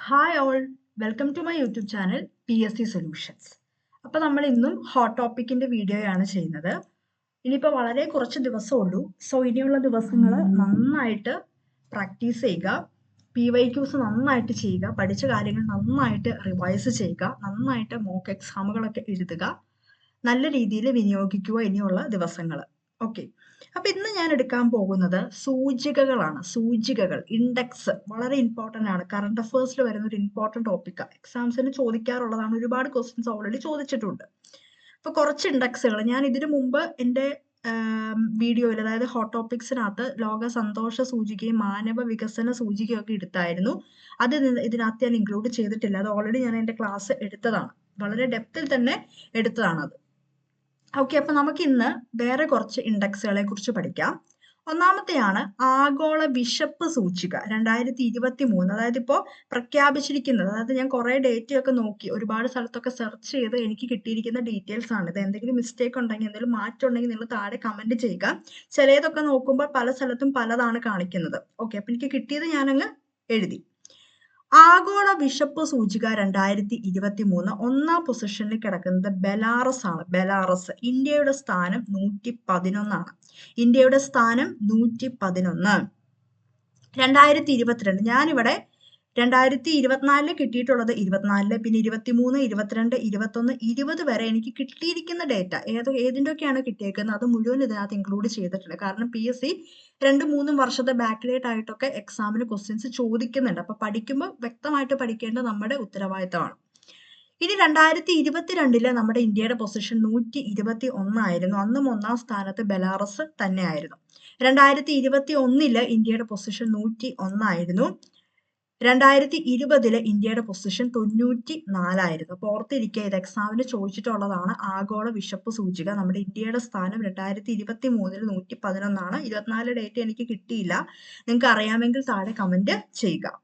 Hi all, welcome to my YouTube channel PSC solutions. അപ്പോൾ നമ്മൾ ഇന്നും ഹോട്ട് ടോപ്പിക്കിന്റെ വീഡിയോയാണ് ചെയ്യുന്നത്. ഇനിയിപ്പോൾ വളരെ കുറച്ച് ദിവസമുള്ളൂ. സോ ഇനിയുള്ള ദിവസങ്ങൾ നന്നായിട്ട് പ്രാക്ടീസ് ചെയ്യുക, PYQs നന്നായിട്ട് ചെയ്യുക, പഠിച്ച കാര്യങ്ങൾ നന്നായിട്ട് റിവൈസ് ചെയ്യുക, നന്നായിട്ട് മോക്ക് എക്സാമുകളൊക്കെ എഴുതുക, നല്ല രീതിയിൽ വിനിയോഗിക്കുക ഇനിയുള്ള ദിവസങ്ങൾ. ഓക്കെ, അപ്പൊ ഇന്ന് ഞാൻ എടുക്കാൻ പോകുന്നത് സൂചികകളാണ്. സൂചികകൾ, ഇൻഡെക്സ് വളരെ ഇമ്പോർട്ടന്റ് ആണ്. കറണ്ട് അഫയേഴ്സിൽ വരുന്ന ഒരു ഇമ്പോർട്ടന്റ് ടോപ്പിക്കാണ്. എക്സാംസിന് ചോദിക്കാറുള്ളതാണ്. ഒരുപാട് ക്വസ്റ്റ്യൻസ് ഓൾറെഡി ചോദിച്ചിട്ടുണ്ട്. അപ്പൊ കുറച്ച് ഇൻഡെക്സുകൾ ഞാൻ ഇതിനു മുമ്പ് എൻ്റെ വീഡിയോയിൽ, അതായത് ഹോട്ട് ടോപ്പിക്സിനകത്ത് ലോക സന്തോഷ സൂചികയും മാനവ വികസന സൂചികയും ഒക്കെ എടുത്തായിരുന്നു. അത് ഇതിനകത്ത് ഞാൻ ഇൻക്ലൂഡ് ചെയ്തിട്ടില്ല. അത് ഓൾറെഡി ഞാൻ എൻ്റെ ക്ലാസ് എടുത്തതാണ്, വളരെ ഡെപ്തിൽ തന്നെ എടുത്തതാണത്. ഓക്കെ, അപ്പൊ നമുക്ക് ഇന്ന് വേറെ കുറച്ച് ഇൻഡെക്സുകളെ കുറിച്ച് പഠിക്കാം. ഒന്നാമത്തെയാണ് ആഗോള വിശപ്പ് സൂചിക 2023. അതായത് ഇപ്പോൾ പ്രഖ്യാപിച്ചിരിക്കുന്നത്, അതായത് ഞാൻ കുറെ ഡേറ്റയൊക്കെ നോക്കി, ഒരുപാട് സ്ഥലത്തൊക്കെ സെർച്ച് ചെയ്ത് എനിക്ക് കിട്ടിയിരിക്കുന്ന ഡീറ്റെയിൽസ് ആണ് ഇത്. എന്തെങ്കിലും മിസ്റ്റേക്ക് ഉണ്ടെങ്കിൽ, എന്തെങ്കിലും മാറ്റം ഉണ്ടെങ്കിൽ നിങ്ങൾ താഴെ കമന്റ് ചെയ്യുക. ചിലതൊക്കെ നോക്കുമ്പോൾ പല സ്ഥലത്തും പലതാണ് കാണിക്കുന്നത്. ഓക്കെ, അപ്പൊ എനിക്ക് കിട്ടിയത് ഞാനങ്ങ് എഴുതി. ആഗോള വിശപ്പ് സൂചിക 2023 ഒന്നാം പൊസിഷനിൽ കിടക്കുന്നത് ബെലാറസ് ആണ്. ബെലാറസ്. ഇന്ത്യയുടെ സ്ഥാനം 111 ഇന്ത്യയുടെ സ്ഥാനം 111. 2022 ഞാനിവിടെ 2024 കിട്ടിയിട്ടുള്ളത് 24, പിന്നെ 23, 22, 21, 20 വരെ എനിക്ക് കിട്ടിയിരിക്കുന്ന ഡേറ്റ ഏതിൻ്റെയൊക്കെയാണ് കിട്ടിയേക്കുന്നത് അത് മുഴുവൻ ഇതിനകത്ത് ഇൻക്ലൂഡ് ചെയ്തിട്ടുണ്ട്. കാരണം PSC 2-3 വർഷത്തെ ബാക്ക് ഡേറ്റ് ആയിട്ടൊക്കെ എക്സാമിന് ക്വസ്റ്റ്യൻസ് ചോദിക്കുന്നുണ്ട്. അപ്പൊ പഠിക്കുമ്പോൾ വ്യക്തമായിട്ട് പഠിക്കേണ്ടത് നമ്മുടെ ഉത്തരവാദിത്തമാണ്. ഇനി 2022 നമ്മുടെ ഇന്ത്യയുടെ പൊസിഷൻ 121 ആയിരുന്നു. അന്നും ഒന്നാം സ്ഥാനത്ത് ബെലാറസ് തന്നെയായിരുന്നു. 2021 ഇന്ത്യയുടെ പൊസിഷൻ 101 ആയിരുന്നു. 2020 ഇന്ത്യയുടെ പൊസിഷൻ 94 ആയിരുന്നു. അപ്പൊ ഓർത്തിരിക്കുക, ഇത് എക്സാമിന് ചോദിച്ചിട്ടുള്ളതാണ്. ആഗോള വിശപ്പ് സൂചിക നമ്മുടെ ഇന്ത്യയുടെ സ്ഥാനം 2023 111. 24 ഡേറ്റ് എനിക്ക് കിട്ടിയില്ല. നിങ്ങൾക്ക് അറിയാമെങ്കിൽ താഴെ കമന്റ് ചെയ്യുക.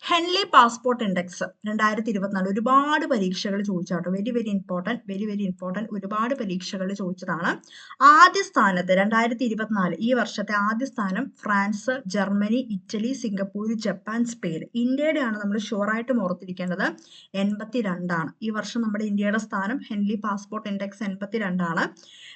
ഹെൻലി പാസ്പോർട്ട് ഇൻഡെക്സ് 2024 ഒരുപാട് പരീക്ഷകൾ ചോദിച്ചാട്ടോ. Very very important. ഒരുപാട് പരീക്ഷകൾ ചോദിച്ചതാണ്. ആദ്യ സ്ഥാനത്ത് 2024 ഈ വർഷത്തെ ആദ്യ സ്ഥാനം France, Germany, Italy, Singapore, Japan, Spain. ഇന്ത്യയുടെയാണ് നമ്മൾ ഷുവറായിട്ടും ഓർത്തിരിക്കേണ്ടത്. 82 ആണ് ഈ വർഷം നമ്മുടെ ഇന്ത്യയുടെ സ്ഥാനം. ഹെൻലി പാസ്പോർട്ട് ഇൻഡെക്സ് 82 ആണ്.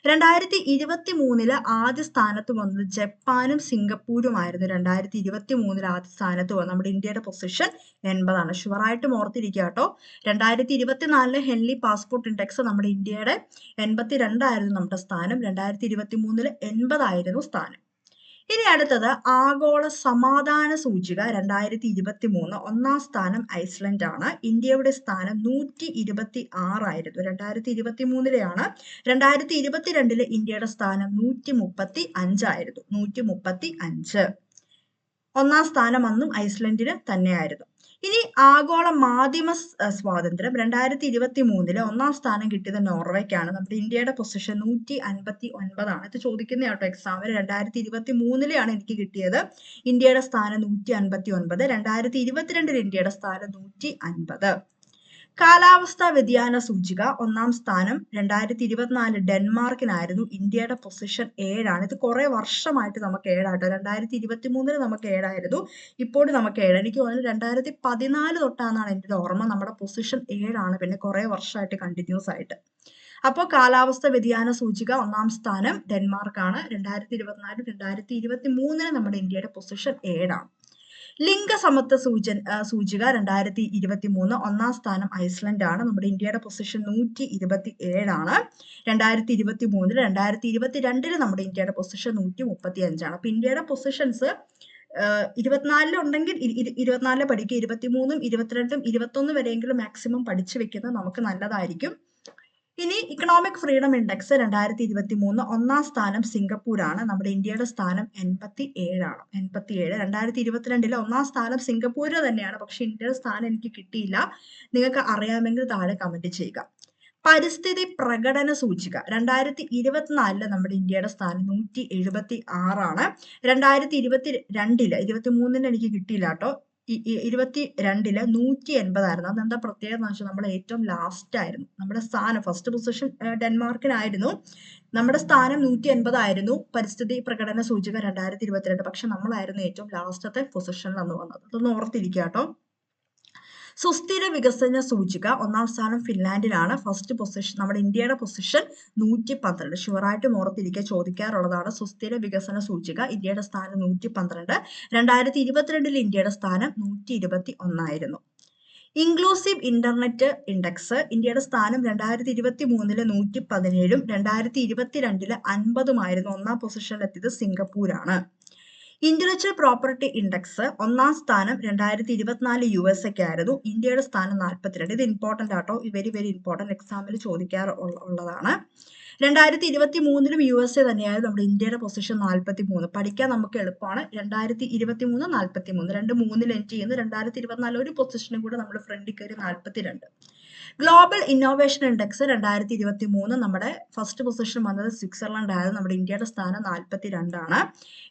2023 ആദ്യ സ്ഥാനത്ത് വന്നത് ജപ്പാനും സിംഗപ്പൂരുമായിരുന്നു. 2023 ആദ്യ സ്ഥാനത്ത് വന്നത് നമ്മുടെ ഇന്ത്യയുടെ പൊസിഷൻ 80 ആണ്. ഷുവറായിട്ടും ഓർത്തിരിക്കുക കേട്ടോ. 2024 ഹെൻലി പാസ്പോർട്ട് ഇൻഡെക്സ് നമ്മുടെ ഇന്ത്യയുടെ 82 ആയിരുന്നു നമ്മുടെ സ്ഥാനം. 2023 80 ആയിരുന്നു സ്ഥാനം. ഇനി അടുത്തത് ആഗോള സമാധാന സൂചിക 2023 ഒന്നാം സ്ഥാനം ഐസ്ലൻഡ് ആണ്. ഇന്ത്യയുടെ സ്ഥാനം 126 ആയിരുന്നു. 2023 2022 ഇന്ത്യയുടെ സ്ഥാനം 135 ആയിരുന്നു. 135. ഒന്നാം സ്ഥാനം അന്നും ഐസ്ലൻഡിന് തന്നെയായിരുന്നു. ഇനി ആഗോള മാധ്യമ സ്വാതന്ത്ര്യം 2023 ഒന്നാം സ്ഥാനം കിട്ടിയത് നോർവേക്കാണ്. നമ്മുടെ ഇന്ത്യയുടെ പൊസിഷൻ 159 ആണ്. ഇത് ചോദിക്കുന്ന കേട്ടോ എക്സാമിന്. 2023 എനിക്ക് കിട്ടിയത്. ഇന്ത്യയുടെ സ്ഥാനം 159. 2022 ഇന്ത്യയുടെ സ്ഥാനം 150. കാലാവസ്ഥാ വ്യതിയാന സൂചിക ഒന്നാം സ്ഥാനം 2024 ഡെൻമാർക്കിനായിരുന്നു. ഇന്ത്യയുടെ പൊസിഷൻ 7 ആണ്. ഇത് കുറെ വർഷമായിട്ട് നമുക്ക് 7 ആട്ടോ. 2023 നമുക്ക് 7 ആയിരുന്നു. ഇപ്പോഴും നമുക്ക് 7. എനിക്ക് തോന്നുന്നു 2014 തൊട്ടാണെന്നാണ് എൻ്റെ ഓർമ്മ. നമ്മുടെ പൊസിഷൻ 7 ആണ്. പിന്നെ കുറെ വർഷമായിട്ട് കണ്ടിന്യൂസ് ആയിട്ട്. അപ്പോൾ കാലാവസ്ഥ വ്യതിയാന സൂചിക ഒന്നാം സ്ഥാനം ഡെൻമാർക്കാണ്. 2024 2023 നമ്മുടെ ഇന്ത്യയുടെ പൊസിഷൻ 7 ആണ്. ലിംഗസമത്വ സൂചിക 2023 ഒന്നാം സ്ഥാനം ഐസ്ലൻഡ് ആണ്. നമ്മുടെ ഇന്ത്യയുടെ പൊസിഷൻ 127 ആണ്. 2023 2022 നമ്മുടെ ഇന്ത്യയുടെ പൊസിഷൻ 135 ആണ്. അപ്പൊ ഇന്ത്യയുടെ പൊസിഷൻസ് 24 ഉണ്ടെങ്കിൽ 24 പഠിക്കുക. 23, 22, 21 വരെയെങ്കിലും മാക്സിമം പഠിച്ചു വെക്കുന്നത് നമുക്ക് നല്ലതായിരിക്കും. ഇനി ഇക്കണോമിക് ഫ്രീഡം ഇൻഡെക്സ് 2023 ഒന്നാം സ്ഥാനം സിംഗപ്പൂരാണ്. നമ്മുടെ ഇന്ത്യയുടെ സ്ഥാനം 87 ആണ്. 87. 2022 ഒന്നാം സ്ഥാനം സിംഗപ്പൂര് തന്നെയാണ്. പക്ഷെ ഇന്ത്യയുടെ സ്ഥാനം എനിക്ക് കിട്ടിയില്ല. നിങ്ങൾക്ക് അറിയാമെങ്കിൽ താഴെ കമന്റ് ചെയ്യുക. പരിസ്ഥിതി പ്രകടന സൂചിക 2024 നമ്മുടെ ഇന്ത്യയുടെ സ്ഥാനം 176 ആണ്. 2022 23 എനിക്ക് കിട്ടിയില്ല കേട്ടോ. 2022 180 ആയിരുന്നു. അതെന്താ പ്രത്യേകത എന്ന് വെച്ചാൽ നമ്മൾ ഏറ്റവും ലാസ്റ്റ് ആയിരുന്നു. നമ്മുടെ സ്ഥാനം ഫസ്റ്റ് പൊസിഷൻ ഡെൻമാർക്കിനായിരുന്നു. നമ്മുടെ സ്ഥാനം 180 ആയിരുന്നു പരിസ്ഥിതി പ്രകടന സൂചിക 2022. പക്ഷെ നമ്മളായിരുന്നു ഏറ്റവും ലാസ്റ്റത്തെ പൊസിഷനിൽ അന്ന് വന്നത്. അതൊന്ന് ഓർത്തിരിക്കുക കേട്ടോ. സുസ്ഥിര വികസന സൂചിക ഒന്നാം സ്ഥാനം ഫിൻലാൻഡിലാണ്. ഫസ്റ്റ് പൊസിഷൻ നമ്മുടെ ഇന്ത്യയുടെ പൊസിഷൻ 112. ഷുവറായിട്ടും ഓർത്തിരിക്കുക, ചോദിക്കാറുള്ളതാണ്. സുസ്ഥിര വികസന സൂചിക ഇന്ത്യയുടെ സ്ഥാനം 112. 2022 ഇന്ത്യയുടെ സ്ഥാനം 121 ആയിരുന്നു. ഇൻക്ലൂസീവ് ഇന്റർനെറ്റ് ഇൻഡെക്സ് ഇന്ത്യയുടെ സ്ഥാനം 2023 117 2022 50 ഒന്നാം പൊസിഷനിലെത്തിയത് സിംഗപ്പൂരാണ്. ഇന്റലക്ച്വൽ പ്രോപ്പർട്ടി ഇൻഡെക്സ് ഒന്നാം സ്ഥാനം 2024 USA ആയിരുന്നു. ഇന്ത്യയുടെ സ്ഥാനം 42. ഇത് ഇമ്പോർട്ടന്റ് ആട്ടോ, വെരി വെരി ഇമ്പോർട്ടന്റ്, എക്സാമിൽ ചോദിക്കാറുള്ളതാണ്. 2023 USA തന്നെയായിരുന്നു നമ്മുടെ ഇന്ത്യയുടെ പൊസിഷൻ 43. പഠിക്കാൻ നമുക്ക് എളുപ്പമാണ്. 2023 43 രണ്ട് മൂന്നിൽ എൻഡ് ചെയ്യുന്നു. 2024 ഒരു പൊസിഷനും കൂടെ നമ്മൾ ഫ്രണ്ടിൽ കയറി 42. ഗ്ലോബൽ ഇന്നോവേഷൻ ഇൻഡെക്സ് 2023 നമ്മുടെ ഫസ്റ്റ് പൊസിഷൻ വന്നത് സ്വിറ്റ്സർലൻഡ് ആയിരുന്നു. നമ്മുടെ ഇന്ത്യയുടെ സ്ഥാനം 42 ആണ്.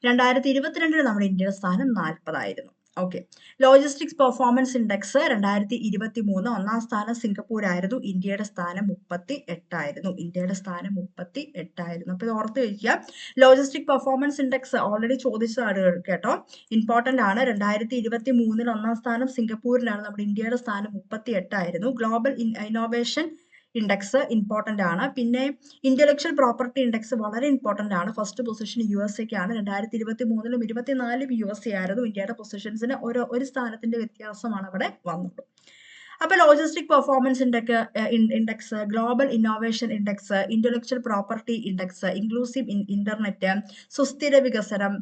2022 നമ്മുടെ ഇന്ത്യയുടെ സ്ഥാനം 40 ആയിരുന്നു. ഓക്കെ. ലോജിസ്റ്റിക്സ് പെർഫോമൻസ് ഇൻഡെക്സ് 2023 ഒന്നാം സ്ഥാനം സിംഗപ്പൂർ ആയിരുന്നു. ഇന്ത്യയുടെ സ്ഥാനം 38 ആയിരുന്നു. ഇന്ത്യയുടെ സ്ഥാനം 38 ആയിരുന്നു. അപ്പൊ ഇത് ഓർത്ത് വയ്ക്കുക. ലോജിസ്റ്റിക് പെർഫോമൻസ് ഇൻഡെക്സ് ഓൾറെഡി ചോദിച്ചതാണ് കേട്ടോ, ഇമ്പോർട്ടന്റ് ആണ്. 2023 ഒന്നാം സ്ഥാനം സിംഗപ്പൂരിലാണ്. നമ്മുടെ ഇന്ത്യയുടെ സ്ഥാനം 38 ആയിരുന്നു. ഗ്ലോബൽ ഇന്നോവേഷൻ ഇൻഡെക്സ് ഇമ്പോർട്ടന്റ് ആണ്. പിന്നെ ഇന്റലക്ച്വൽ പ്രോപ്പർട്ടി ഇൻഡെക്സ് വളരെ ഇമ്പോർട്ടന്റ് ആണ്. ഫസ്റ്റ് പൊസിഷൻ USA-ക്കാണ്. 2023 24 USA ആയിരുന്നു. ഇന്ത്യയുടെ പൊസിഷൻസിന് ഒരു സ്ഥാനത്തിന്റെ വ്യത്യാസമാണ് അവിടെ വന്നത്. അപ്പൊ logistic performance index, global innovation index, intellectual property index, inclusive internet, സുസ്ഥിര വികസനം,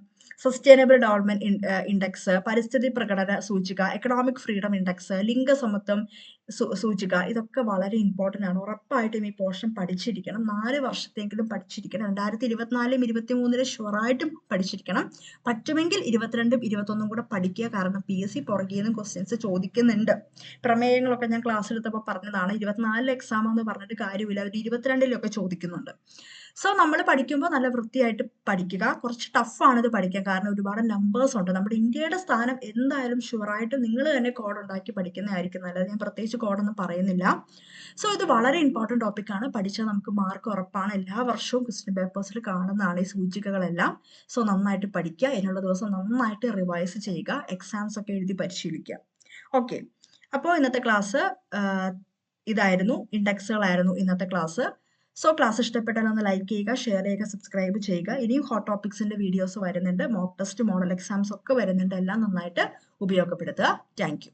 സസ്റ്റൈനബിൾ ഡെവലപ്മെന്റ് ഇൻഡെക്സ്, പരിസ്ഥിതി പ്രകടന സൂചിക, എക്കണോമിക് ഫ്രീഡം ഇൻഡെക്സ്, ലിംഗസമത്വം സൂചിക, ഇതൊക്കെ വളരെ ഇമ്പോർട്ടന്റ് ആണ്. ഉറപ്പായിട്ടും ഈ പോർഷൻ പഠിച്ചിരിക്കണം. 4 വർഷത്തെങ്കിലും പഠിച്ചിരിക്കണം. 2024 23 ഷുവറായിട്ടും പഠിച്ചിരിക്കണം. പറ്റുമെങ്കിൽ 22 21 കൂടെ പഠിക്കുക. കാരണം PSC പുറകിൽ നിന്നും ക്വസ്റ്റ്യൻസ് ചോദിക്കുന്നുണ്ട്. പ്രമേയങ്ങളൊക്കെ ഞാൻ ക്ലാസ് എടുത്തപ്പോൾ പറഞ്ഞതാണ്. 24 എക്സാം എന്ന് പറഞ്ഞിട്ട് കാര്യമില്ല, അവർ 22 ചോദിക്കുന്നുണ്ട്. സോ നമ്മൾ പഠിക്കുമ്പോൾ നല്ല വൃത്തിയായിട്ട് പഠിക്കുക. കുറച്ച് ടഫാണ് ഇത് പഠിക്കാൻ, കാരണം ഒരുപാട് നമ്പേഴ്സ് ഉണ്ട്. നമ്മുടെ ഇന്ത്യയുടെ സ്ഥാനം എന്തായാലും ഷുവറായിട്ടും നിങ്ങൾ തന്നെ കോഡ് ഉണ്ടാക്കി പഠിക്കുന്നതായിരിക്കും നല്ലത്. ഞാൻ പ്രത്യേകിച്ച് കോഡൊന്നും പറയുന്നില്ല. സോ ഇത് വളരെ ഇമ്പോർട്ടന്റ് ടോപ്പിക്കാണ്. പഠിച്ചാൽ നമുക്ക് മാർക്ക് ഉറപ്പാണ്. എല്ലാ വർഷവും ക്വസ്റ്റ്യൻ പേപ്പേഴ്സിൽ കാണുന്നതാണ് ഈ സൂചികകളെല്ലാം. സോ നന്നായിട്ട് പഠിക്കുക. ഇതിനുള്ള ദിവസം നന്നായിട്ട് റിവൈസ് ചെയ്യുക. എക്സാംസ് ഒക്കെ എഴുതി പരിശീലിക്കുക. ഓക്കെ. അപ്പോൾ ഇന്നത്തെ ക്ലാസ് ഇതായിരുന്നു, ഇൻഡെക്സുകളായിരുന്നു ഇന്നത്തെ ക്ലാസ്. സോ ക്ലാസ് ഇഷ്ടപ്പെട്ടാൽ ഒന്ന് ലൈക്ക് ചെയ്യുക, ഷെയർ ചെയ്യുക, സബ്സ്ക്രൈബ് ചെയ്യുക. ഇനിയും ഹോട്ട് ടോപ്പിക്സിന്റെ വീഡിയോസ് വരുന്നുണ്ട്. മോക്ക് ടെസ്റ്റ്, മോഡൽ എക്സാംസ് ഒക്കെ വരുന്നുണ്ട്. എല്ലാം നന്നായിട്ട് ഉപയോഗപ്പെടുത്തുക. Thank U.